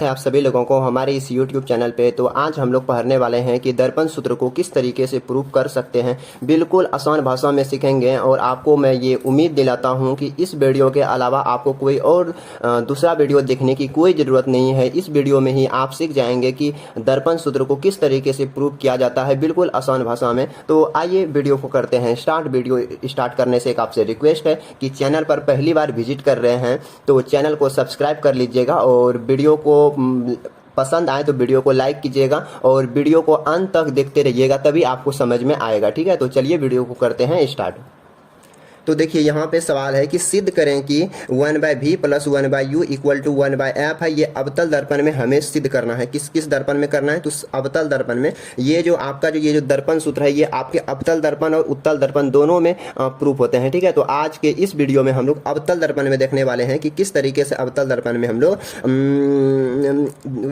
है आप सभी लोगों को हमारे इस YouTube चैनल पे। तो आज हम लोग पढ़ने वाले हैं कि दर्पण सूत्र को किस तरीके से प्रूव कर सकते हैं। बिल्कुल आसान भाषा में सीखेंगे और आपको मैं ये उम्मीद दिलाता हूँ कि इस वीडियो के अलावा आपको कोई और दूसरा वीडियो देखने की कोई ज़रूरत नहीं है। इस वीडियो में ही आप सीख जाएंगे कि दर्पण सूत्र को किस तरीके से प्रूव किया जाता है, बिल्कुल आसान भाषा में। तो आइए वीडियो को करते हैं स्टार्ट। वीडियो स्टार्ट करने से एक आपसे रिक्वेस्ट है कि चैनल पर पहली बार विजिट कर रहे हैं तो चैनल को सब्सक्राइब कर लीजिएगा और वीडियो को पसंद आए तो वीडियो को लाइक कीजिएगा और वीडियो को अंत तक देखते रहिएगा, तभी आपको समझ में आएगा। ठीक है, तो चलिए वीडियो को करते हैं स्टार्ट। तो देखिए यहाँ पे सवाल है कि सिद्ध करें कि 1/v plus 1/u equal to 1/f है। ये अवतल दर्पण में हमें सिद्ध करना है। किस किस दर्पण में करना है? तो अवतल दर्पण में। ये जो आपका ये जो दर्पण सूत्र है ये आपके अवतल दर्पण और उत्तल दर्पण दोनों में प्रूफ होते हैं। ठीक है, तो आज के इस वीडियो में हम लोग अवतल दर्पण में देखने वाले हैं कि किस तरीके से अवतल दर्पण में हम लोग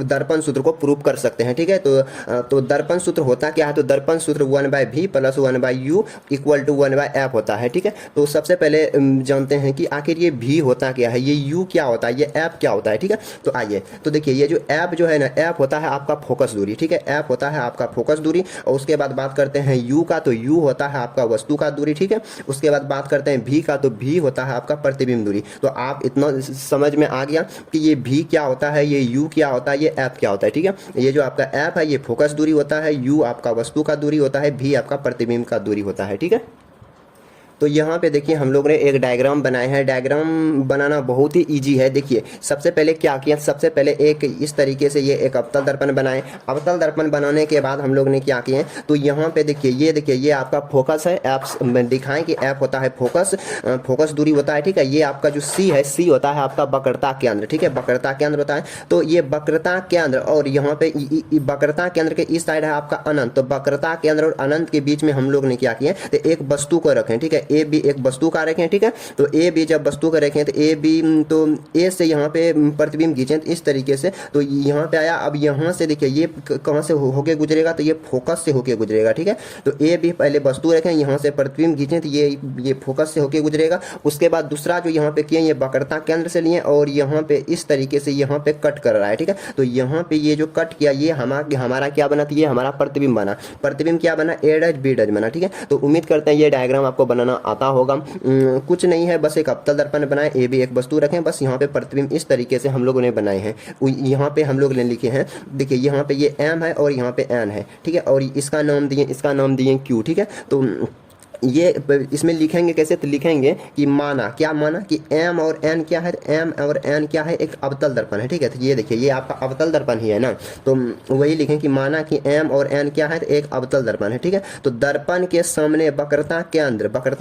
दर्पण सूत्र को प्रूफ कर सकते हैं। ठीक है, तो दर्पण सूत्र होता क्या है? तो दर्पण सूत्र 1/v plus 1/u equal to 1/f होता है। ठीक है, तो सबसे पहले जानते हैं कि आखिर ये v होता क्या है, ये u क्या होता है, ये f क्या होता है। ठीक है, तो आइए तो देखिए ये जो f जो है ना, f होता है आपका फोकस दूरी। ठीक है, f होता है आपका फोकस दूरी। और उसके बाद बात करते हैं u का, तो u होता है आपका वस्तु का दूरी। ठीक है, उसके बाद बात करते हैं v का, तो v होता है आपका प्रतिबिंब दूरी। तो आप इतना समझ में आ गया कि ये v क्या होता है, ये u क्या होता है, ये f क्या होता है। ठीक है, ये जो आपका f है ये फोकस दूरी होता है, u आपका वस्तु का दूरी होता है, v आपका प्रतिबिंब का दूरी होता है। ठीक है, तो यहाँ पे देखिए हम लोग ने एक डायग्राम बनाया है। डायग्राम बनाना बहुत ही इजी है। देखिए सबसे पहले क्या किया, सबसे पहले एक इस तरीके से ये एक अवतल दर्पण बनाए। अवतल दर्पण बनाने के बाद हम लोग ने क्या किए, तो यहाँ पे देखिए ये आपका फोकस है। आप दिखाएं कि एफ होता है फोकस, फोकस दूरी होता है। ठीक है, ये आपका जो सी है, सी होता है आपका वक्रता केंद्र। ठीक है, वक्रता केंद्र होता है। तो ये वक्रता केंद्र और यहाँ पे वक्रता केंद्र के इस साइड है आपका अनंत। तो वक्रता केंद्र और अनंत के बीच में हम लोग ने क्या किया, तो एक वस्तु को रखें। ठीक है, ए बी एक वस्तु का रखें। ठीक है, तो ए बी जब वस्तु का रखें तो ए बी, तो ए से यहाँ पे प्रतिबिंब खींचें इस तरीके से। तो यहाँ पे आया, अब यहाँ से देखिए ये कहाँ से होके गुजरेगा, तो ये फोकस से होके गुजरेगा। ठीक है, तो ए बी पहले वस्तु रखें, यहाँ से प्रतिबिंब खींचें तो ये फोकस से होके गुजरेगा। उसके बाद दूसरा जो यहाँ पे किए, ये वक्रता केंद्र से लिए और यहाँ पे इस तरीके से यहाँ पे कट कर रहा है। ठीक है, तो यहाँ पे ये जो कट किया ये हमारा क्या बना, तो ये हमारा प्रतिबिंब बना। प्रतिबिंब क्या बना, ए डैश बी डैश बना। ठीक है, तो उम्मीद करते हैं ये डायग्राम आपको बनाना आता होगा। कुछ नहीं है, बस एक अवतल दर्पण बनाए, ए बी एक वस्तु रखें, बस यहाँ पे प्रतिबिंब इस तरीके से हम लोगों ने बनाए हैं। यहाँ पे हम लोग ने लिखे हैं, देखिए यहाँ पे ये एम है और यहाँ पे एन है। ठीक है, और इसका नाम दिए क्यू। ठीक है, तो ये इसमें लिखेंगे कैसे, तो लिखेंगे कि माना, क्या माना कि m और n क्या है, m और n क्या है, एक अवतल दर्पण है। ठीक है, तो ये देखिए ये आपका अवतल दर्पण ही है ना, तो वही लिखें कि माना कि m और n क्या है, तो एक अवतल दर्पण है। ठीक है, तो दर्पण के सामने वक्रता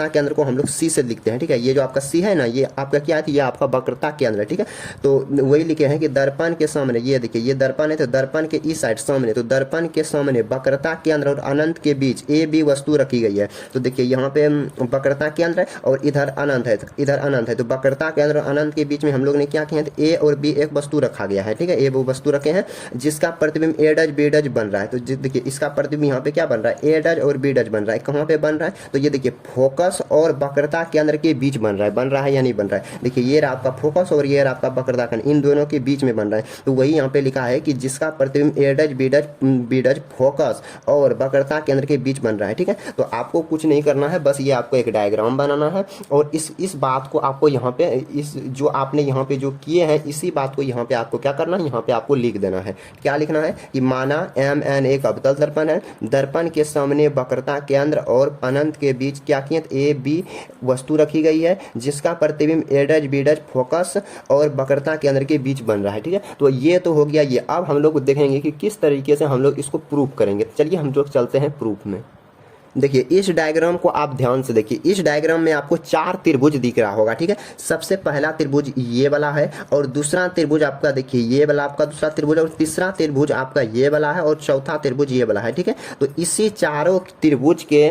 केंद्र को हम लोग c से लिखते हैं। ठीक है, ये जो आपका c है ना, ये आपका क्या है, ये आपका वक्रता केंद्र है। ठीक है, तो वही लिखे हैं कि दर्पण के सामने, ये देखिए ये दर्पण है, तो दर्पण के इस साइड सामने, तो दर्पण के सामने वक्रता केंद्र और अनंत के बीच ए बी वस्तु रखी गई है। तो देखिए यहाँ पे वक्रता केंद्र है और इधर अनंत है, तो वक्रता केंद्र और अनंत के बीच में हम लोग ने क्या किया, तो ए और बी एक वस्तु रखा गया है। ठीक है, ए वो वस्तु रखे हैं जिसका प्रतिबिंब ए डैश बी डैश बन रहा है। तो देखिए इसका प्रतिबिंब यहाँ पे क्या बन रहा है, ए डैश और बी डैश बन रहा है। कहाँ पे बन रहा है, तो ये देखिए फोकस और वक्रता केंद्र के बीच बन रहा है या नहीं बन रहा है। देखिए ये रहा आपका फोकस और ये रहा आपका वक्रता केंद्र, इन दोनों के बीच में बन रहा है। तो वही यहाँ पे लिखा है कि जिसका प्रतिबिंब ए डैश बी डैश फोकस और वक्रता केंद्र के बीच बन रहा है। ठीक है, तो आपको कुछ नहीं करना है, बस ये आपको एक डायग्राम बनाना है और इस बात को आपको यहाँ पे, इस जो आपने यहाँ पे जो किए हैं इसी बात को यहाँ पे आपको क्या करना है, यहाँ पे आपको लिख देना है। क्या लिखना है कि माना एम एन एक अवतल दर्पण है, दर्पण के सामने वक्रता केंद्र और अनंत के बीच क्या किए, ए बी वस्तु रखी गई है जिसका प्रतिबिंब ए डैश बी डैश फोकस और वक्रता केंद्र के बीच बन रहा है। ठीक है, तो ये तो हो गया ये। अब हम लोग देखेंगे कि किस तरीके से हम लोग इसको प्रूव करेंगे। चलिए हम लोग चलते हैं प्रूफ में। देखिए इस डायग्राम को आप ध्यान से देखिए, इस डायग्राम में आपको 4 त्रिभुज दिख रहा होगा। ठीक है, सबसे पहला त्रिभुज ये वाला है और दूसरा त्रिभुज आपका देखिए ये वाला आपका दूसरा त्रिभुज और तीसरा त्रिभुज आपका ये वाला है और चौथा त्रिभुज ये वाला है। ठीक है, तो इसी चारों त्रिभुज के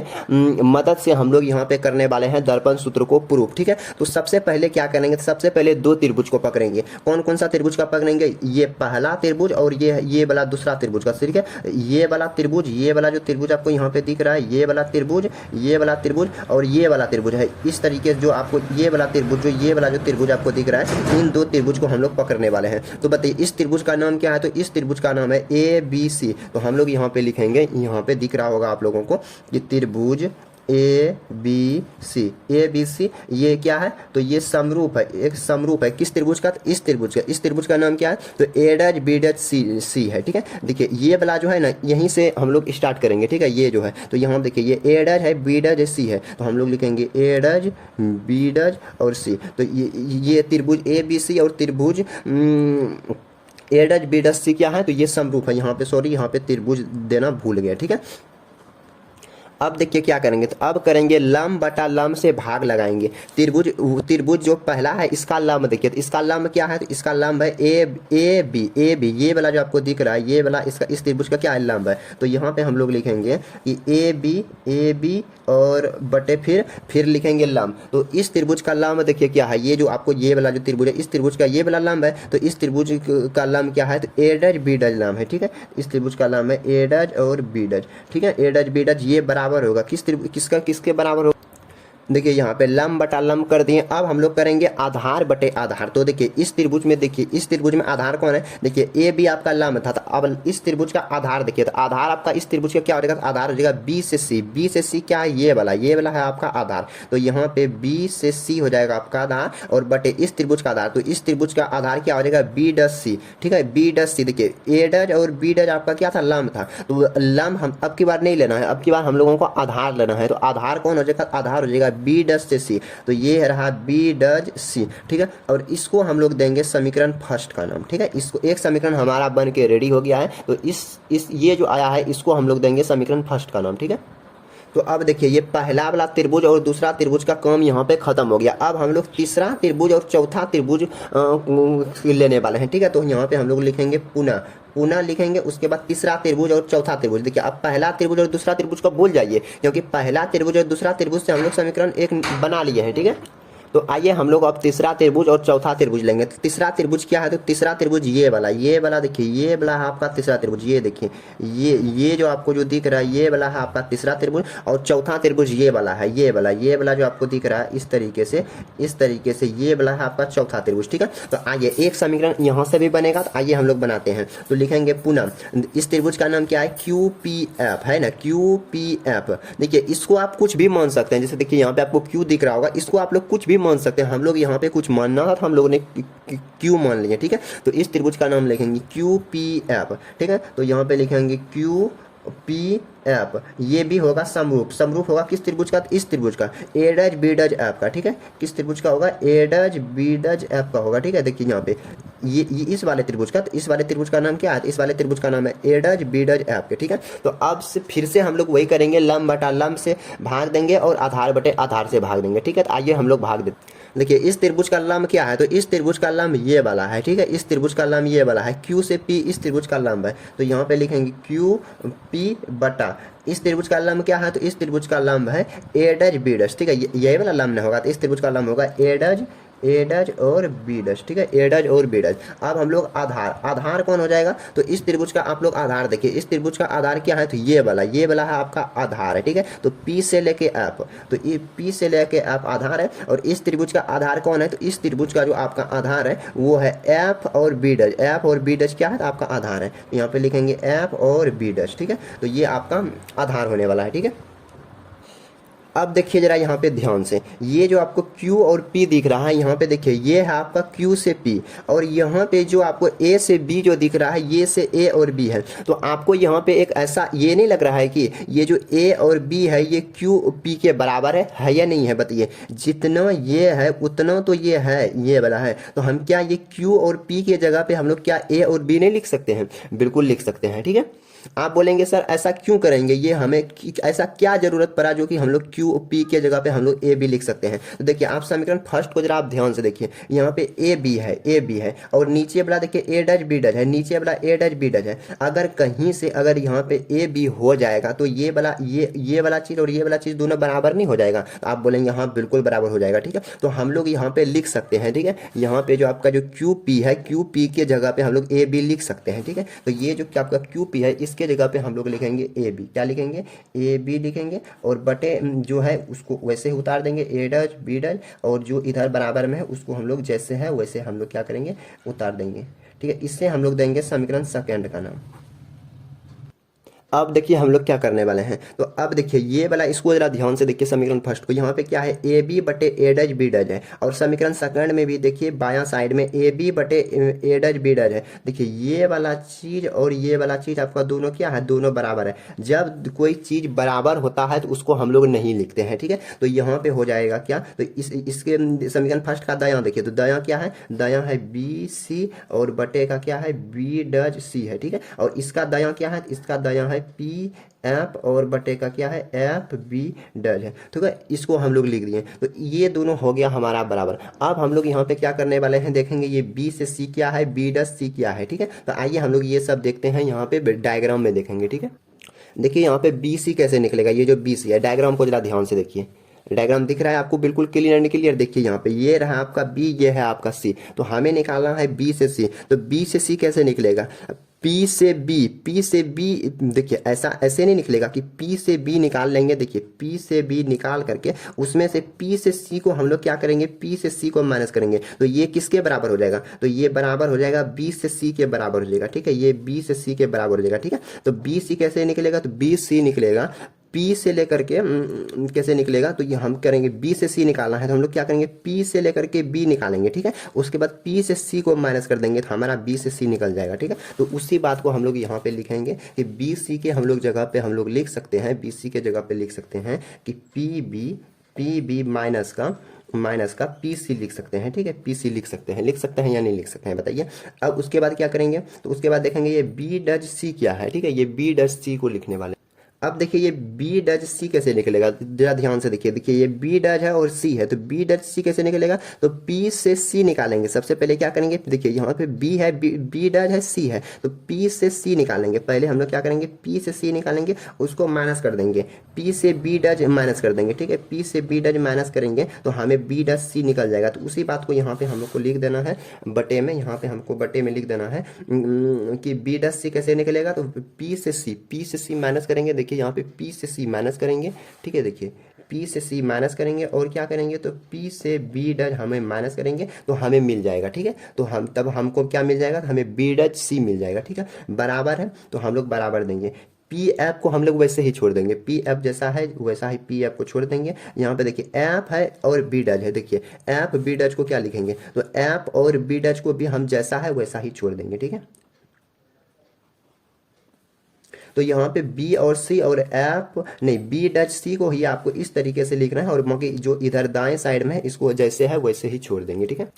मदद से हम लोग यहाँ पे करने वाले हैं दर्पण सूत्र को प्रूफ। ठीक है, तो सबसे पहले क्या करेंगे, सबसे पहले 2 त्रिभुज को पकड़ेंगे। कौन कौन सा त्रिभुज का पकड़ेंगे, ये पहला त्रिभुज और ये वाला दूसरा त्रिभुज का। ठीक है, ये वाला त्रिभुज, ये वाला जो त्रिभुज आपको यहाँ पे दिख रहा है, ये वाला त्रिभुज, ये वाला त्रिभुज और ये वाला त्रिभुज है। इस तरीके से जो आपको ये वाला त्रिभुज, जो ये वाला जो त्रिभुज आपको दिख रहा है, इन दो त्रिभुज को हम लोग पकड़ने वाले हैं। तो बताइए इस त्रिभुज का नाम क्या है? तो इस त्रिभुज का नाम है ABC। तो हम लोग यहाँ पे लिखेंगे, यहाँ पे दिख रहा होगा आप लोगों को कि त्रिभुज ABC ये क्या है? तो ये समरूप है, एक समरूप है किस त्रिभुज का? तो इस त्रिभुज का। इस त्रिभुज का नाम क्या है? तो AD BD C है, ठीक है। देखिए ये वाला जो है ना, यहीं से हम लोग स्टार्ट करेंगे, ठीक है। ये जो है तो यहाँ देखिए ये AD है, BD C है, तो हम लोग लिखेंगे AD BD और C। तो ये त्रिभुज ABC और त्रिभुज AD BD C क्या है? तो ये समरूप है। यहाँ पे सॉरी, यहाँ पे त्रिभुज देना भूल गया, ठीक है। अब देखिए क्या करेंगे, तो अब करेंगे लंब बटा लंब से भाग लगाएंगे। त्रिभुज जो पहला है इसका लंब देखिए, तो इसका लंब क्या है? तो इसका लंब है ए बी। ये वाला जो आपको दिख रहा है, ये वाला इसका, इस त्रिभुज का क्या है? लंब है। तो यहाँ पे हम लोग लिखेंगे कि ए बी और बटे फिर लिखेंगे लंब। तो इस त्रिभुज का लंब देखिए क्या है? ये जो आपको ये वाला जो त्रिभुज है, इस त्रिभुज का ये वाला लंब है। तो इस त्रिभुज का लंब क्या है? तो AD BD लंब है, ठीक है। इस त्रिभुज का लंब है AD और BD, ठीक है। AD BD ये बराबर होगा किसके बराबर होगा? देखिए यहाँ पे लंब बटा लंब कर दिए। अब हम लोग करेंगे आधार बटे आधार। तो देखिए इस त्रिभुज में, देखिए इस त्रिभुज में आधार कौन है? देखिए ए बी आपका लंब था, तो अब इस त्रिभुज का आधार देखिए, तो आधार आपका इस त्रिभुज का क्या हो जाएगा? आधार हो जाएगा B से C। B से C क्या है? ये वाला है आपका आधार। तो यहाँ पे B से C हो जाएगा आपका आधार और बटे इस त्रिभुज का आधार। तो इस त्रिभुज का आधार क्या हो जाएगा? BD C, ठीक है। BD C देखिए AD और BD आपका क्या था? लंब था। तो लंब हम अब की बार नहीं लेना है, अब की बार हम लोगों को आधार लेना है। तो आधार कौन हो जाएगा? आधार हो जाएगा BD से C। तो ये रहा BD C, ठीक है। और इसको हम लोग देंगे समीकरण फर्स्ट का नाम, ठीक है। इसको एक समीकरण हमारा बन के रेडी हो गया है। तो इस ये जो आया है इसको हम लोग देंगे समीकरण फर्स्ट का नाम, ठीक है। तो अब देखिए ये पहला वाला त्रिभुज और दूसरा त्रिभुज का काम यहाँ पे खत्म हो गया। अब हम लोग तीसरा त्रिभुज और चौथा त्रिभुज लेने वाले हैं, ठीक है। तो यहाँ पे हम लोग लिखेंगे पुनः लिखेंगे, उसके बाद तीसरा त्रिभुज और चौथा त्रिभुज। देखिए अब पहला त्रिभुज और दूसरा त्रिभुज को भूल जाइए, क्योंकि पहला त्रिभुज और दूसरा त्रिभुज से हम लोग समीकरण एक बना लिए हैं, ठीक है। तो आइए हम लोग अब तीसरा त्रिभुज और चौथा त्रिभुज लेंगे। तो तीसरा त्रिभुज क्या है? तो तीसरा त्रिभुज ये वाला देखिए, ये वाला है आपका तीसरा त्रिभुज। ये देखिए ये जो आपको जो दिख रहा है, ये वाला है आपका तीसरा त्रिभुज। और चौथा त्रिभुज ये वाला है, ये वाला जो आपको दिख रहा है इस तरीके से ये वाला है आपका चौथा त्रिभुज, ठीक है। तो आइए एक समीकरण यहाँ से भी बनेगा, तो आइए हम लोग बनाते हैं। तो लिखेंगे पुनः, इस त्रिभुज का नाम क्या है? QPF है ना, QPF। देखिए इसको आप कुछ भी मान सकते हैं, जैसे देखिए यहाँ पे आपको Q दिख रहा होगा, इसको आप लोग कुछ भी मान सकते हैं। हम लोग यहाँ पे कुछ मानना था, हम लोगों ने Q मान लिया, ठीक है। तो इस त्रिभुज का नाम लिखेंगे QPF, ठीक है। तो यहाँ पे लिखेंगे QPF। ये भी होगा समरूप होगा किस त्रिभुज का? इस त्रिभुज का AD BD F का, ठीक है। किस त्रिभुज का होगा? AD BD F का होगा, ठीक है। देखिए यहाँ पे ये इस वाले त्रिभुज का, तो इस वाले त्रिभुज का नाम क्या है? इस वाले त्रिभुज का नाम है AD BD F के, ठीक है। तो अब से फिर से हम लोग वही करेंगे, लंब बटा लंब से भाग देंगे और आधार बटे आधार से भाग देंगे, ठीक है। तो आइए हम लोग भाग देते। देखिए इस त्रिभुज का लंब क्या है? तो इस त्रिभुज का लंब ये वाला है, ठीक है। इस त्रिभुज का लंब ये वाला है, Q से P इस त्रिभुज का लंब है। तो यहाँ पे लिखेंगे QP बटा इस त्रिभुज का लंब क्या है? तो इस त्रिभुज का लंब है AD BD, ठीक है। यही वाला लंब नहीं होगा, तो इस त्रिभुज का लंब होगा AD और BD, ठीक है। AD और BD। अब हम लोग आधार कौन हो जाएगा? तो इस त्रिभुज का आप लोग आधार देखिए, इस त्रिभुज का आधार क्या है? तो ये वाला है आपका आधार है, ठीक है। तो P से लेके F, तो ये P से लेके F आधार है। और इस त्रिभुज का आधार कौन है? तो इस त्रिभुज का जो आपका आधार है वो है F और BD। F और BD क्या है? तो आपका आधार है। तो यहाँ पे लिखेंगे F और BD, ठीक है। तो ये आपका आधार होने वाला है, ठीक है। अब देखिए जरा यहाँ पे ध्यान से, ये जो आपको Q और P दिख रहा है, यहाँ पे देखिए ये है आपका Q से P। और यहाँ पे जो आपको A से B जो दिख रहा है, ये से A और B है। तो आपको यहाँ पे एक ऐसा ये नहीं लग रहा है कि ये जो A और B है ये Q P के बराबर है या नहीं है? बताइए, जितना ये है उतना तो ये है, ये वाला है। तो हम क्या ये Q और P के जगह पे हम लोग क्या A और B नहीं लिख सकते हैं? बिल्कुल लिख सकते हैं, ठीक है। आप बोलेंगे सर ऐसा क्यों करेंगे, ये हमें ऐसा क्या जरूरत पड़ा जो कि हम लोग Q क्यू पी के जगह पे हम लोग ए बी लिख सकते हैं। तो देखिए आप समीकरण फर्स्ट को जरा आप ध्यान से देखिए, यहाँ पे ए बी है और नीचे वाला देखिए ए डज बी डज है, नीचे वाला ए डज बी डज है। अगर कहीं से अगर यहाँ पे ए बी हो जाएगा तो ये वाला चीज़ और ये वाला चीज़ दोनों बराबर नहीं हो जाएगा। तो आप बोलेंगे हाँ बिल्कुल बराबर हो जाएगा, ठीक है। तो हम लोग यहाँ पे लिख सकते हैं, ठीक है, यहाँ पे जो आपका जो क्यू पी है, क्यू पी के जगह पे हम लोग ए बी लिख सकते हैं, ठीक है। तो ये जो आपका क्यू पी है इसके जगह पे हम लोग लिखेंगे ए बी, क्या लिखेंगे, ए बी लिखेंगे और बटे जो है उसको वैसे ही उतार देंगे, ए डज बी डज, और जो इधर बराबर में है उसको हम लोग जैसे है वैसे हम लोग क्या करेंगे, उतार देंगे, ठीक है। इससे हम लोग देंगे समीकरण सेकंड का नाम। अब देखिए हम लोग क्या करने वाले हैं, तो अब देखिए ये वाला इसको जरा ध्यान से देखिए, समीकरण फर्स्ट को यहाँ पे क्या है, ए बी बटे ए डज बी डज है, और समीकरण सेकंड में भी देखिए बायां साइड में ए बी बटे ए डज बी डज है। देखिए ये वाला चीज और ये वाला चीज आपका दोनों क्या है, दोनों बराबर है। जब कोई चीज बराबर होता है तो उसको हम लोग नहीं लिखते हैं, ठीक है। तो यहाँ पे हो जाएगा क्या, तो इसके समीकरण फर्स्ट का दायां देखिए, तो दायां क्या है, दायां है बी सी और बटे का क्या है, बी डज सी है, ठीक है। और इसका दायां क्या है, इसका दायां है पी एफ और बटे का क्या है, एफ बी डज है, ठीक है। इसको हम लोग लिख दिए, तो ये दोनों हो गया हमारा बराबर। अब हम लोग यहाँ पे क्या करने वाले हैं, देखेंगे ये बी से सी क्या है, बी डज सी क्या है, ठीक है। तो आइए हम लोग ये सब देखते हैं, यहाँ पे डायग्राम में देखेंगे, ठीक है। देखिए यहाँ पे बी सी कैसे निकलेगा, ये जो बी सी है, डायग्राम को जरा ध्यान से देखिए, डायग्राम दिख रहा है आपको बिल्कुल क्लियर एंड क्लियर। देखिए यहाँ पे ये रहा आपका बी, ये है आपका सी, तो हमें निकालना है बी से सी। तो बी से सी कैसे निकलेगा, पी से बी देखिए ऐसा ऐसे नहीं निकलेगा कि पी से बी निकाल लेंगे। देखिए पी से बी निकाल करके उसमें से पी से सी को हम लोग क्या करेंगे, पी से सी को माइनस करेंगे, तो ये किसके बराबर हो जाएगा, तो ये बराबर हो जाएगा बी से सी के बराबर हो जाएगा, ठीक है। ये बी से सी के बराबर हो जाएगा, ठीक है। तो बी सी कैसे निकलेगा, तो बी सी निकलेगा पी से लेकर के कैसे निकलेगा, तो ये हम करेंगे बी से सी निकालना है तो हम लोग क्या करेंगे, पी से लेकर के बी निकालेंगे, ठीक है। उसके बाद पी से सी को माइनस कर देंगे तो हमारा बी से सी निकल जाएगा, ठीक है। तो उसी बात को हम लोग यहाँ पे लिखेंगे कि बी सी के हम लोग जगह पे हम लोग लिख सकते हैं, बी सी के जगह पे लिख सकते हैं कि पी बी माइनस का पी सी लिख सकते हैं, ठीक है। पी सी लिख सकते हैं या नहीं लिख सकते हैं बताइए। अब उसके बाद क्या करेंगे, तो उसके बाद देखेंगे ये बी डज सी क्या है, ठीक है। ये बी डज सी को लिखने वाले। अब देखिए ये बी डज सी कैसे निकलेगा, जरा ध्यान से देखिए, देखिए ये बी डज है और सी है, तो बी डज सी कैसे निकलेगा, तो पी से सी निकालेंगे। सबसे पहले क्या करेंगे, देखिए यहाँ पे बी है, बी डज है, सी है, तो पी से सी निकालेंगे। पहले हम लोग क्या करेंगे, पी से सी निकालेंगे, उसको माइनस कर देंगे, पी से बी डज माइनस कर देंगे, ठीक है। पी से बी डज माइनस करेंगे तो हमें बी डज सी निकल जाएगा। तो उसी बात को यहाँ पे हम लोग को लिख देना है बटे में, यहाँ पे हमको बटे में लिख देना है कि बी डज सी कैसे निकलेगा, तो पी से सी माइनस करेंगे। देखिए यहाँ पे पी से सी माइनस करेंगे, ठीक है। देखिए पी से सी माइनस करेंगे और क्या करेंगे, तो पी से बी डज हमें माइनस करेंगे तो हमें मिल जाएगा, ठीक है। तो हम तब हमको क्या मिल जाएगा, हमें बी डज सी मिल जाएगा, ठीक है। बराबर है तो हम लोग बराबर देंगे, पी एफ को हम लोग वैसे ही छोड़ देंगे, पी एफ जैसा है वैसा ही पी एफ को छोड़ देंगे। यहाँ पे देखिए एफ है और बी डज है, देखिए एफ बी डज को क्या लिखेंगे, तो एफ और बी डज को भी हम जैसा है वैसा ही छोड़ देंगे, ठीक है। तो यहाँ पे बी और सी और एफ नहीं, बी डज सी को ही आपको इस तरीके से लिखना है और बाकी जो इधर दाएं साइड में है इसको जैसे है वैसे ही छोड़ देंगे, ठीक है।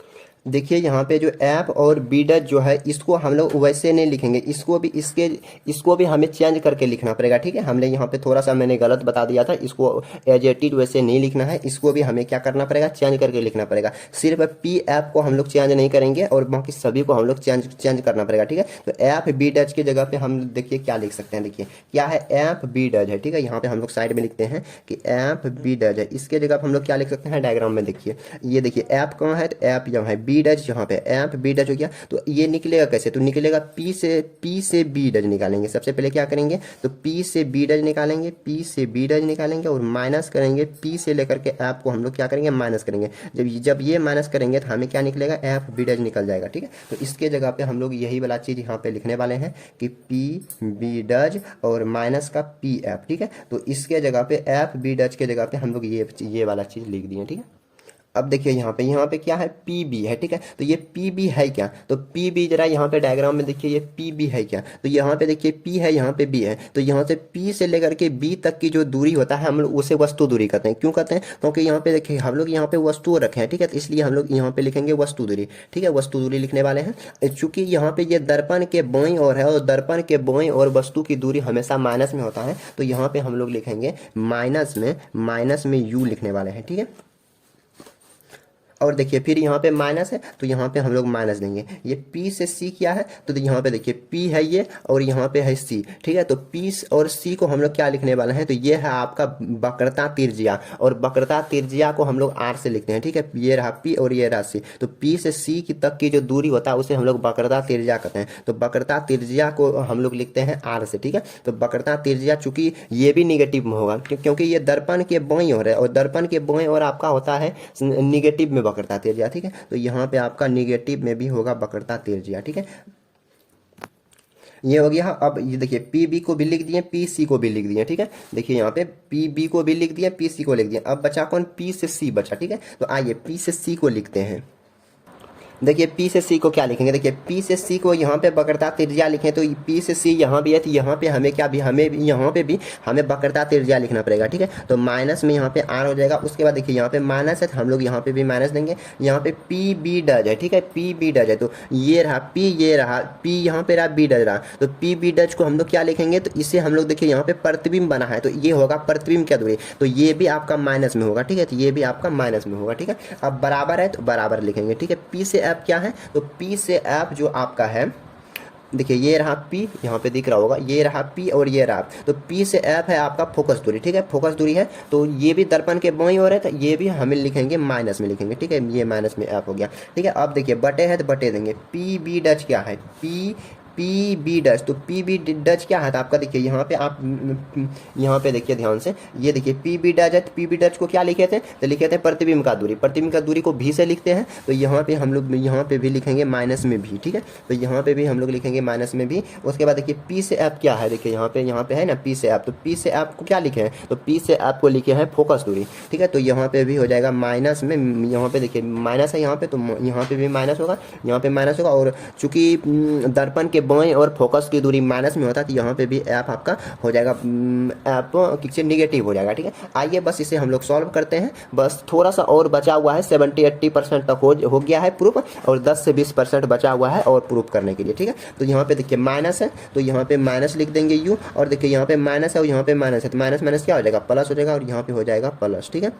देखिए यहाँ पे जो एफ और बी डज जो है इसको हम लोग वैसे नहीं लिखेंगे, इसको भी हमें चेंज करके लिखना पड़ेगा, ठीक है। हमने यहाँ पे थोड़ा सा मैंने गलत बता दिया था, इसको एज इट इज वैसे नहीं लिखना है, इसको भी हमें क्या करना पड़ेगा, चेंज करके लिखना पड़ेगा। सिर्फ पी एफ को हम लोग चेंज नहीं करेंगे और बाकी सभी को हम लोग चेंज करना पड़ेगा, ठीक है। तो एफ बी डज की जगह पे हम देखिए क्या लिख सकते हैं, देखिए क्या है, एफ बी डज है, ठीक है। यहाँ पे हम लोग साइड में लिखते हैं कि एफ बी डज है, इसके जगह पे हम लोग क्या लिख सकते हैं, डायग्राम में देखिए, ये देखिए एफ कहाँ है, तो एफ यहाँ है, बी डज यहाँ पे, एफ बी डज हो गया। तो ये निकलेगा कैसे, तो निकलेगा पी से बी डज निकालेंगे। सबसे पहले क्या करेंगे, तो पी से बी डज निकालेंगे, पी से बी डज निकालेंगे और माइनस करेंगे, पी से लेकर के एफ को हम लोग क्या करेंगे, माइनस करेंगे। जब ये माइनस करेंगे तो हमें क्या निकलेगा, एफ बी डज निकल जाएगा, ठीक है। तो इसके जगह पे हम लोग यही वाला चीज यहाँ पे लिखने वाले हैं कि पी बी डज और माइनस का पी एफ, ठीक है। तो इसके जगह पे एफ बी डज के जगह पे हम लोग ये वाला चीज लिख दिए, ठीक है। अब देखिए यहाँ पे क्या है, पी बी है, ठीक है। तो ये पी बी है क्या, तो पी बी जरा यहाँ पे डायग्राम में देखिए ये पी बी है क्या, तो यहाँ पे देखिए पी है, यहाँ पे बी है। तो यहाँ से पी से लेकर के बी तक की जो दूरी होता है हम लोग उसे वस्तु दूरी कहते हैं। क्यों कहते हैं, क्योंकि यहाँ पे देखिए हम लोग यहाँ पे वस्तु रखे हैं, ठीक है, तो इसलिए हम लोग यहाँ पे लिखेंगे वस्तु दूरी, ठीक है, वस्तु दूरी लिखने वाले हैं। चूंकि यहाँ पे ये दर्पण के बाईं ओर है और दर्पण के बाईं ओर वस्तु की दूरी हमेशा माइनस में होता है, तो यहाँ पे हम लोग लिखेंगे माइनस में यू लिखने वाले हैं, ठीक है। और देखिए फिर यहाँ पे माइनस है तो यहाँ पे हम लोग माइनस देंगे। ये P से C क्या है, तो यहाँ पे देखिए P है ये और यहाँ पे है C, ठीक है। तो P और C को हम लोग क्या लिखने वाले हैं, तो ये है आपका वक्रता त्रिज्या, और वक्रता त्रिज्या को हम लोग R से लिखते हैं, ठीक है। ये रहा P और ये रहा C, तो P से C की तक की जो दूरी होता है उसे हम लोग वक्रता त्रिज्या कहते हैं। तो वक्रता त्रिज्या को हम लोग लिखते हैं R से, ठीक है। तो वक्रता त्रिज्या चूंकि ये भी निगेटिव में होगा क्योंकि ये दर्पण के बाईं ओर है और दर्पण के बाईं ओर आपका होता है निगेटिव में वक्रता त्रिज्या, ठीक है। तो यहाँ पे आपका निगेटिव में भी होगा वक्रता त्रिज्या, ठीक है। ये हो गया। अब ये देखिए पी बी को भी लिख दिए, पी सी को भी लिख दिए, ठीक है। देखिए यहाँ पे पी बी को भी लिख दिए, पी सी को लिख दिए। अब बचा कौन, पी से सी बचा, ठीक है। तो आइए पी से सी को लिखते हैं। देखिए P से C को क्या लिखेंगे, देखिए P से C को यहाँ पे वक्रता त्रिज्या लिखें तो P से C यहाँ भी है, तो यहाँ पे हमें क्या भी हमें यहाँ पे भी हमें वक्रता त्रिज्या लिखना पड़ेगा, ठीक है। तो माइनस में यहाँ पे R हो जाएगा। उसके बाद देखिए यहाँ पे माइनस है तो हम लोग यहाँ पे भी माइनस देंगे। यहाँ पे P B डज है, ठीक है, P B डज है, तो ये रहा P, ये रहा P, यहाँ पे रहा B डज रहा। तो P B डज को हम लोग क्या लिखेंगे, तो इसे हम लोग देखिए यहाँ पे प्रतिबिंब बना है तो ये होगा प्रतिबिंब क्या दूरी, तो ये भी आपका माइनस में होगा, ठीक है। तो ये भी आपका माइनस में होगा, ठीक है। अब बराबर है तो बराबर लिखेंगे, ठीक है। P से F क्या है, तो P से F जो आपका है, देखिए ये रहा P, यहाँ पे दिख रहा होगा, ये रहा P और ये रहा, तो P से F है आपका फोकस दूरी, ठीक है, फोकस दूरी है। तो ये भी दर्पण के बाईं ओर है तो ये भी हमें लिखेंगे माइनस में लिखेंगे, ठीक है। ये माइनस में F हो गया, ठीक है। अब देखिए बटे है तो बटे देंगे। P B डच क्या है, पी बी डच, तो पी बी डच क्या है, तो आपका देखिए यहाँ पे आप यहाँ पे देखिए ध्यान से, ये देखिए पी बी डच है, तो पी बी डच को क्या लिखे थे, तो लिखे थे प्रतिबिंब का दूरी, प्रतिबिंब का दूरी को भी से लिखते हैं। तो यहाँ पे हम लोग यहाँ पे भी लिखेंगे माइनस में भी, ठीक है। तो यहाँ पे भी हम लोग लिखेंगे माइनस में भी। उसके बाद देखिए पी से एफ क्या है, देखिए यहाँ पे है ना पी से एफ, तो पी से एफ को क्या लिखे हैं, तो पी से एफ को लिखे हैं फोकस दूरी, ठीक है। तो यहाँ पे भी हो जाएगा माइनस में, यहाँ पे देखिए माइनस है यहाँ पे, तो यहाँ पे भी माइनस होगा, यहाँ पे माइनस होगा। और चूंकि दर्पण के बाएं और फोकस की दूरी माइनस में होता है तो यहाँ पे भी एफ आपका हो जाएगा, एफ किसी निगेटिव हो जाएगा, ठीक है। आइए बस इसे हम लोग सॉल्व करते हैं। बस थोड़ा सा और बचा हुआ है, 70-80% तक हो गया है प्रूफ, और 10 से 20% बचा हुआ है और प्रूफ करने के लिए, ठीक है। तो यहाँ पे देखिए माइनस है तो यहाँ पे माइनस लिख देंगे यू, और देखिए यहाँ पे माइनस है और यहाँ पे माइनस है, तो माइनस माइनस क्या हो जाएगा, प्लस हो जाएगा, और यहाँ पे हो जाएगा प्लस, ठीक है।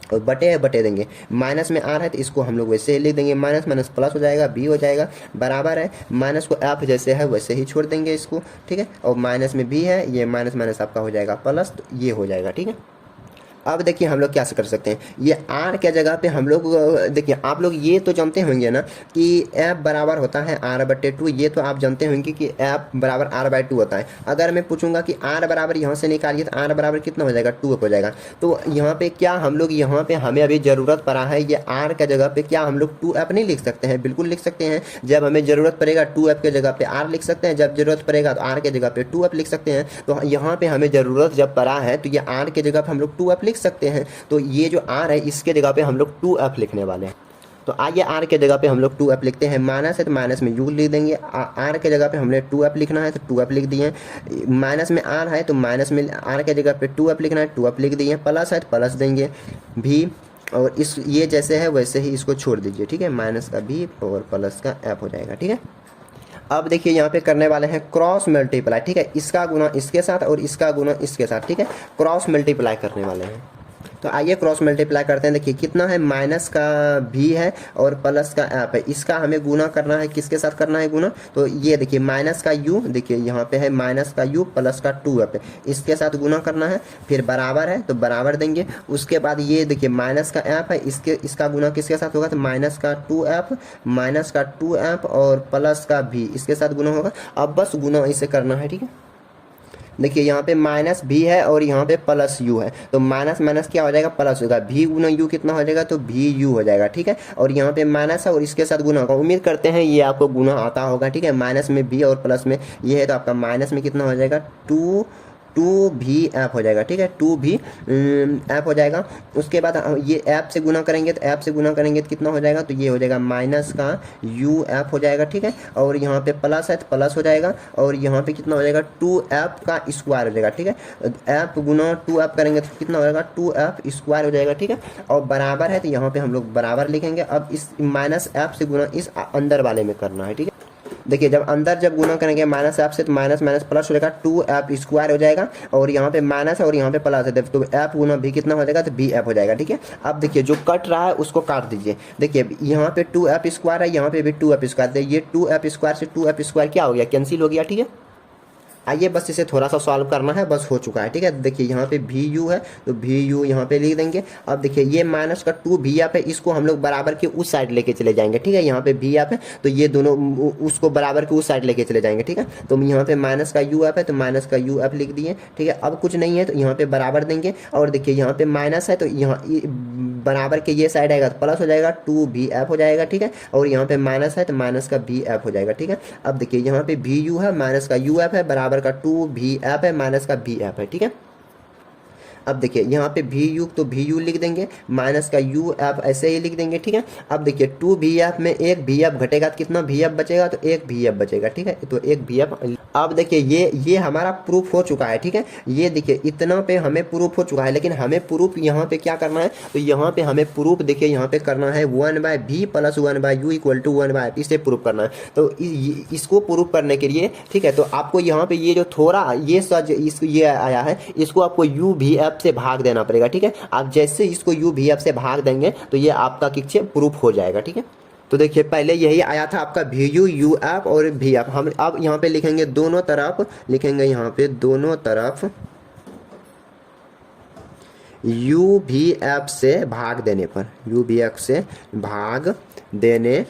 और बटे है बटे देंगे, माइनस में आर है तो इसको हम लोग वैसे ही लिख देंगे, माइनस माइनस प्लस हो जाएगा, बी हो जाएगा, बराबर है माइनस को एफ जैसे है वैसे ही छोड़ देंगे इसको, ठीक है। और माइनस में भी है, ये माइनस माइनस आपका हो जाएगा प्लस, तो ये हो जाएगा, ठीक है। अब देखिए हम लोग क्या कर सकते हैं, ये आर के जगह पे हम लोग देखिए, आप लोग ये तो जानते होंगे ना कि एफ बराबर होता है R/2, ये तो आप जानते होंगे कि एफ बराबर R/2 होता है। अगर मैं पूछूंगा कि आर बराबर यहाँ से निकालिए तो आर बराबर कितना हो जाएगा, 2f हो जाएगा। तो यहाँ पे क्या हम लोग यहाँ पे हमें अभी ज़रूरत पड़ा है, ये आर के जगह पे क्या हम लोग 2f नहीं लिख सकते हैं, बिल्कुल लिख सकते हैं। जब हमें ज़रूरत पड़ेगा 2f के जगह पे आर लिख सकते हैं, जब जरूरत पड़ेगा तो आर के जगह पे 2f लिख सकते हैं। तो यहाँ पे हमें ज़रूरत जब पड़ा है तो ये आर के जगह पे हम लोग 2f लिख सकते हैं। तो ये जो आर है इसके जगह पे हम लोग 2f लिखने वाले हैं। तो आइए आर के जगह पे हम लोग 2f लिखते हैं, माइनस है तो माइनस में यू लिख देंगे, आर के जगह पे हमने 2f लिखना है तो 2f लिख दिए, माइनस में आर है तो माइनस में आर के जगह पे 2f लिखना है, 2f लिख दिए, प्लस है तो प्लस देंगे भी, और इस ये जैसे है वैसे ही इसको छोड़ दीजिए, ठीक है। माइनस का भी और प्लस का f हो जाएगा, ठीक है। अब देखिए यहाँ पे करने वाले हैं क्रॉस मल्टीप्लाई, ठीक है, इसका गुना इसके साथ और इसका गुना इसके साथ, ठीक है, क्रॉस मल्टीप्लाई करने वाले हैं। तो आइए क्रॉस मल्टीप्लाई करते हैं। देखिए कितना है, माइनस का भी है और प्लस का एफ है, इसका हमें गुना करना है, किसके साथ करना है गुना, तो ये देखिए माइनस का यू, देखिए यहाँ पे है माइनस का यू प्लस का 2f है, इसके साथ गुना करना है, फिर बराबर है तो बराबर देंगे। उसके बाद ये देखिए माइनस का एफ है, इसका गुना किसके साथ होगा, तो माइनस का 2f और प्लस का भी इसके साथ गुना होगा। अब बस गुना इसे करना है, ठीक है। देखिए यहाँ पे माइनस भी है और यहाँ पे प्लस यू है, तो माइनस माइनस क्या हो जाएगा, प्लस होगा, भी गुना यू कितना हो जाएगा, तो भी यू हो जाएगा, ठीक है। और यहाँ पे माइनस है और इसके साथ गुना होगा, उम्मीद करते हैं ये आपको गुना आता होगा, ठीक है। माइनस में भी और प्लस में ये है तो आपका माइनस में कितना हो जाएगा, 2 टू भी एफ हो जाएगा, ठीक है, टू भी एफ हो जाएगा। उसके बाद ये एफ से गुना करेंगे तो एफ से गुना करेंगे तो कितना हो जाएगा, तो ये हो जाएगा माइनस का यू एफ हो जाएगा, ठीक है, और यहाँ पे प्लस है तो प्लस हो जाएगा, और यहाँ पे कितना हो जाएगा, टू एफ का स्क्वायर हो जाएगा, ठीक है, एफ गुना टू एफ करेंगे तो कितना हो जाएगा, टू एफ स्क्वायर हो जाएगा, ठीक है, और बराबर है तो यहाँ पे हम लोग बराबर लिखेंगे। अब इस माइनस एफ से गुना इस अंदर वाले में करना है, ठीक है। देखिए जब अंदर जब गुना करेंगे माइनस एफ से तो माइनस माइनस प्लस हो जाएगा, टू एफ स्क्वायर हो जाएगा, और यहाँ पे माइनस है और यहाँ पे प्लस है तो एफ गुना भी कितना हो जाएगा, तो बी एफ हो जाएगा, ठीक है। अब देखिए जो कट रहा है उसको काट दीजिए। देखिए यहाँ पे टू एफ स्क्वायर है, यहाँ पे भी टू एफ स्क्वायर, तो ये टू एफ स्क्वायर से टू एफ स्क्वायर क्या हो गया, कैंसिल हो गया, ठीक है। आइए बस इसे थोड़ा सा सॉल्व करना है, बस हो चुका है, ठीक है। देखिए यहाँ पे भी यू है तो भी यू यहाँ पे लिख देंगे। अब देखिए ये माइनस का टू भी एफ है, इसको हम लोग बराबर के उस साइड लेके चले जाएंगे, ठीक है। यहाँ पे भी एफ है तो ये दोनों उसको बराबर के उस साइड लेके चले जाएंगे, ठीक है। तो यहाँ पे माइनस का यू एफ है तो माइनस का यू एफ लिख दिए, ठीक है। अब कुछ नहीं है तो यहाँ पे बराबर देंगे, और देखिए यहाँ पे माइनस है तो यहाँ बराबर के ये साइड आएगा तो प्लस हो जाएगा, टू भी एफ हो जाएगा, ठीक है, और यहाँ पे माइनस है तो माइनस का भी एफ हो जाएगा, ठीक है। अब देखिए यहाँ पे भी यू है, माइनस का यू एफ है, बराबर का टू भी एफ है, माइनस का भी एफ है, ठीक है। अब देखिए यहाँ पे भी यू तो भी यू लिख देंगे, माइनस का यू एफ ऐसे ही लिख देंगे, ठीक है। अब देखिए टू भी एफ में एक भी एफ घटेगा तो कितना भी एफ बचेगा, तो एक भी एफ बचेगा, ठीक है, तो एक भी एफ। अब देखिए ये हमारा प्रूफ हो चुका है, ठीक है। ये देखिए इतना पे हमें प्रूफ हो चुका है, लेकिन हमें प्रूफ यहाँ पे क्या करना है, तो यहाँ पे हमें प्रूफ देखिए यहाँ पे करना है 1/v plus 1/u equal to 1/f, इसे प्रूफ करना है। तो इसको प्रूफ करने के लिए, ठीक है, तो आपको यहाँ पे ये जो थोड़ा ये सज ये आया है, इसको आपको यू भी एफ से भाग देना पड़ेगा, ठीक है। आप जैसे इसको यू भी एफ से भाग देंगे तो ये आपका किक्चे प्रूफ हो जाएगा, ठीक है। तो देखिए पहले यही आया था आपका भी यू यू एफ और भी एफ, हम अब यहाँ पे लिखेंगे दोनों तरफ, लिखेंगे यहाँ पे दोनों तरफ यू भी एफ से भाग देने पर, यू भी एफ से भाग देने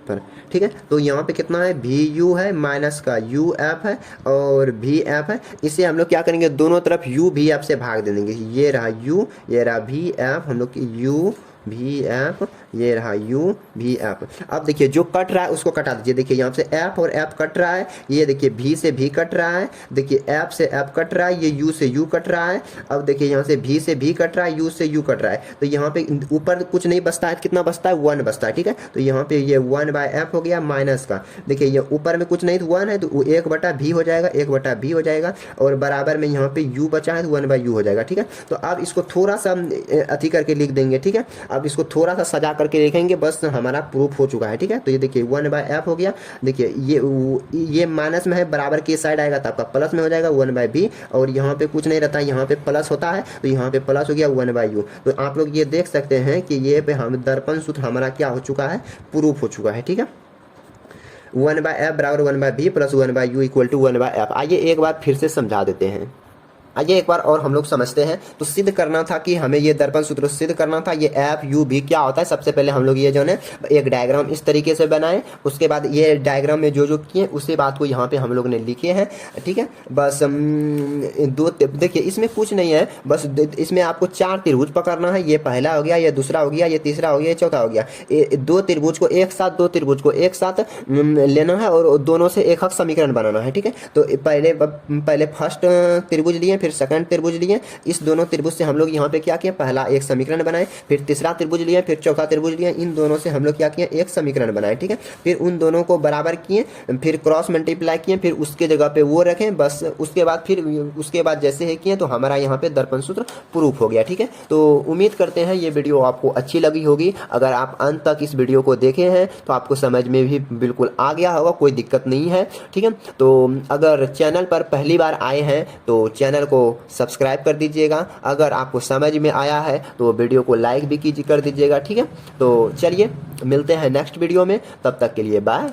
पर, ठीक है। तो यहाँ पे कितना है, भी यू है, माइनस का यू एफ है और भी एफ है, इसे हम लोग क्या करेंगे, दोनों तरफ यू भी एफ से भाग दे देंगे। ये रहा यू, ये रहा भी एफ, हम लोग यू भी एफ, ये रहा यू भी एफ। अब देखिए जो कट रहा है उसको कटा दीजिए। देखिए यहाँ से एफ और एफ कट रहा है, ये देखिए भी से भी कट रहा है, देखिए एफ से एफ कट रहा है, ये यू से यू कट रहा है। अब देखिए यहाँ से भी से भी कट रहा है, यू से यू कट रहा है, तो यहाँ पे ऊपर कुछ नहीं बचता है, कितना बचता है, 1 बचता है, ठीक है। तो यहाँ पे ये 1/f हो गया माइनस का, देखिए ये ऊपर में कुछ नहीं तो 1 है तो 1/v हो जाएगा, 1/v हो जाएगा, और बराबर में यहाँ पे u बचा है तो 1/u हो जाएगा, ठीक है। तो अब इसको थोड़ा सा अति करके लिख देंगे, ठीक है। अब इसको थोड़ा सा सजा करके लिखेंगे, बस हमारा प्रूफ हो चुका है, ठीक है। तो ये देखिए 1/f हो गया, देखिए ये माइनस में है, बराबर के साइड आएगा तो आपका प्लस में हो जाएगा 1/v, और यहाँ पे कुछ नहीं रहता है, यहाँ पे प्लस होता है तो यहाँ पे प्लस हो गया 1/u। तो आप लोग ये देख सकते हैं कि ये पे हम दर्पण सूत्र हमारा क्या हो चुका है, प्रूफ हो चुका है, ठीक है। 1/f बराबर 1/v plus 1/u equal to 1/f। आइए एक बार फिर से समझा देते हैं, आइए एक बार और हम लोग समझते हैं। तो सिद्ध करना था कि हमें ये दर्पण सूत्र सिद्ध करना था, ये एफ यू भी क्या होता है। सबसे पहले हम लोग ये जो है एक डायग्राम इस तरीके से बनाए, उसके बाद ये डायग्राम में जो जो किए उसी बात को यहाँ पे हम लोग ने लिखे हैं, ठीक है। बस दो देखिए इसमें कुछ नहीं है, बस इसमें आपको 4 त्रिभुज पकड़ना है, ये पहला हो गया, ये दूसरा हो गया, ये तीसरा हो गया, ये चौथा हो गया। 2 त्रिभुज को एक साथ, 2 त्रिभुज को एक साथ लेना है और दोनों से एक हक समीकरण बनाना है, ठीक है। तो पहले फर्स्ट त्रिभुज लिए, फिर सेकंड त्रिभुज लिए, इस दोनों त्रिभुज से हम लोग यहाँ पे क्या किए, पहला एक समीकरण बनाए, फिर तीसरा त्रिभुज लिए, फिर चौथा त्रिभुज लिए, इन दोनों से हम लोग क्या किए, एक समीकरण बनाए, ठीक है। फिर उन दोनों को बराबर किए, फिर क्रॉस मल्टीप्लाई किए, फिर उसके जगह पे वो रखें, बस उसके बाद जैसे ही किए तो हमारा यहाँ पे दर्पण सूत्र प्रूफ हो गया, ठीक है। तो उम्मीद करते हैं ये वीडियो आपको अच्छी लगी होगी। अगर आप अंत तक इस वीडियो को देखे हैं तो आपको समझ में भी बिल्कुल आ गया होगा, कोई दिक्कत नहीं है, ठीक है। तो अगर चैनल पर पहली बार आए हैं तो चैनल को सब्सक्राइब कर दीजिएगा। अगर आपको समझ में आया है तो वीडियो को लाइक भी कर दीजिएगा, ठीक है। तो चलिए मिलते हैं नेक्स्ट वीडियो में, तब तक के लिए बाय।